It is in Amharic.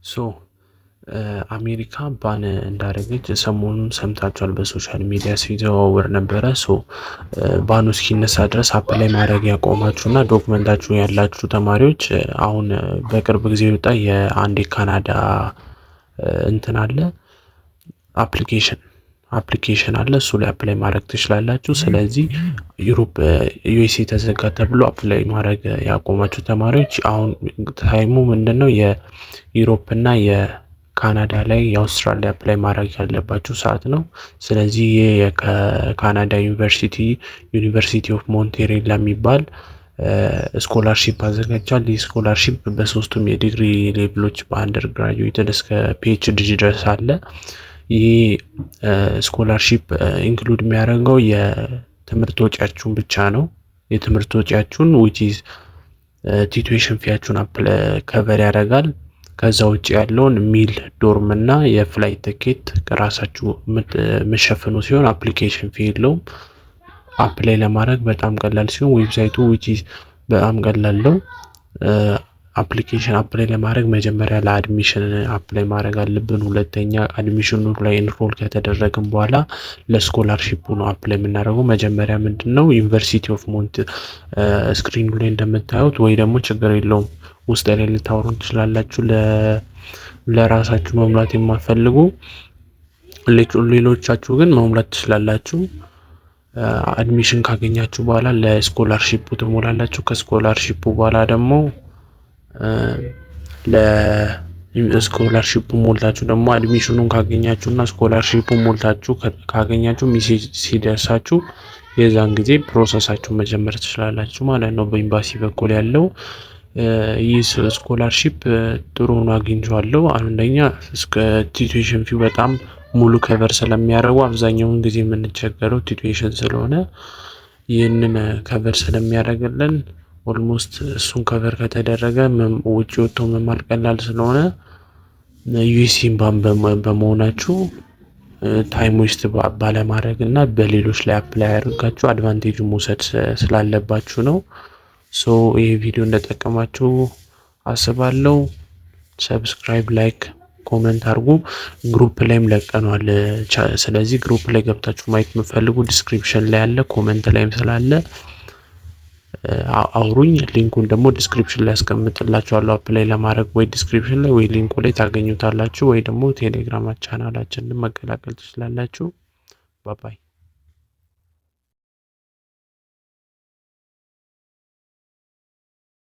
ሶ አሜሪካ ባን እንዳደረገች ሰሞኑን ሰምታችኋል። በሶሻል ሚዲያ ሲዘዋወር ነበረ። ባኑ እስኪነሳ ድረስ አፕላይ ማድረግ ያቆማችሁና ዶክመንታችሁ ያላችሁ ተማሪዎች አሁን በቅርብ ጊዜ የወጣ የአንድ የካናዳ እንትን አለ አፕሊኬሽን አለ። እሱ ላይ አፕላይ ማድረግ ትችላላችሁ። ስለዚህ ዩኤስኤ ተዘጋ ተብሎ አፕላይ ማድረግ ያቆማችሁ ተማሪዎች አሁን ታይሙ ምንድነው? የዩሮፕ እና የካናዳ ላይ የአውስትራሊያ አፕላይ ማድረግ ያለባችሁ ሰዓት ነው። ስለዚህ ይህ ከካናዳ ዩኒቨርሲቲ ኦፍ ሞንቴሬል ለሚባል ስኮላርሺፕ አዘጋጅቷል። ይህ ስኮላርሺፕ በሶስቱም የዲግሪ ሌቭሎች በአንደር ግራጁዌት እስከ ፒኤችዲ ድረስ አለ። ይህ ስኮላርሺፕ ኢንክሉድ የሚያደርገው የትምህርት ወጪያችሁን ብቻ ነው። የትምህርት ወጪያችሁን ዊች ኢዝ ቲዩሽን ፊያችሁን ከቨር ያደርጋል። ከዛ ውጭ ያለውን ሚል፣ ዶርም እና የፍላይት ትኬት ከራሳችሁ የምትሸፍኑ ሲሆን አፕሊኬሽን ፊ የለውም። አፕላይ ለማድረግ በጣም ቀላል ሲሆን ዌብሳይቱ ዊች ኢዝ በጣም ቀላል ነው። አፕሊኬሽን አፕላይ ለማድረግ መጀመሪያ ለአድሚሽን አፕላይ ማድረግ አለብን። ሁለተኛ አድሚሽኑ ላይ ኢንሮል ከተደረግን በኋላ ለስኮላርሺፑ ነው አፕላይ የምናደርገው። መጀመሪያ ምንድነው ዩኒቨርሲቲ ኦፍ ሞንት ስክሪኑ ላይ እንደምታዩት ወይ ደግሞ ችግር የለውም ውስጥ ላይ ልታወሩን ትችላላችሁ። ለራሳችሁ መሙላት የማትፈልጉ ሌሎቻችሁ ግን መሙላት ትችላላችሁ። አድሚሽን ካገኛችሁ በኋላ ለስኮላርሺፑ ትሞላላችሁ። ከስኮላርሺፑ በኋላ ደግሞ ለስኮላርሺፑ ሞልታችሁ ደግሞ አድሚሽኑን ካገኛችሁና ስኮላርሺፑን ሞልታችሁ ካገኛችሁ ሜሴጅ ሲደርሳችሁ የዛን ጊዜ ፕሮሰሳችሁን መጀመር ትችላላችሁ ማለት ነው። በኤምባሲ በኩል ያለው ይህ ስኮላርሺፕ ጥሩ ሆኖ አግኝቼዋለሁ። አንደኛ እስከ ቲዩሽን ፊው በጣም ሙሉ ከቨር ስለሚያደርጉ አብዛኛውን ጊዜ የምንቸገረው ቲዩሽን ስለሆነ ይህንን ከቨር ስለሚያደርግልን ኦልሞስት እሱን ከቨር ከተደረገ ውጭ ወጥቶ መማር ቀላል ስለሆነ ዩኤስኤን በመሆናችሁ ታይም ዌስት ባለማድረግ እና በሌሎች ላይ አፕላይ ያደርጋችሁ አድቫንቴጁ መውሰድ ስላለባችሁ ነው። ይህ ቪዲዮ እንደጠቀማችሁ አስባለሁ። ሰብስክራይብ፣ ላይክ፣ ኮሜንት አድርጉ። ግሩፕ ላይም ለቀኗል። ስለዚህ ግሩፕ ላይ ገብታችሁ ማየት የምፈልጉ ዲስክሪፕሽን ላይ ያለ፣ ኮሜንት ላይም ስላለ አውሩኝ። ሊንኩን ደግሞ ዲስክሪፕሽን ላይ ያስቀምጥላችኋለሁ። አፕላይ ለማድረግ ወይ ዲስክሪፕሽን ላይ ወይ ሊንኩ ላይ ታገኙታላችሁ፣ ወይ ደግሞ ቴሌግራም ቻናላችንን መቀላቀል ትችላላችሁ። ባባይ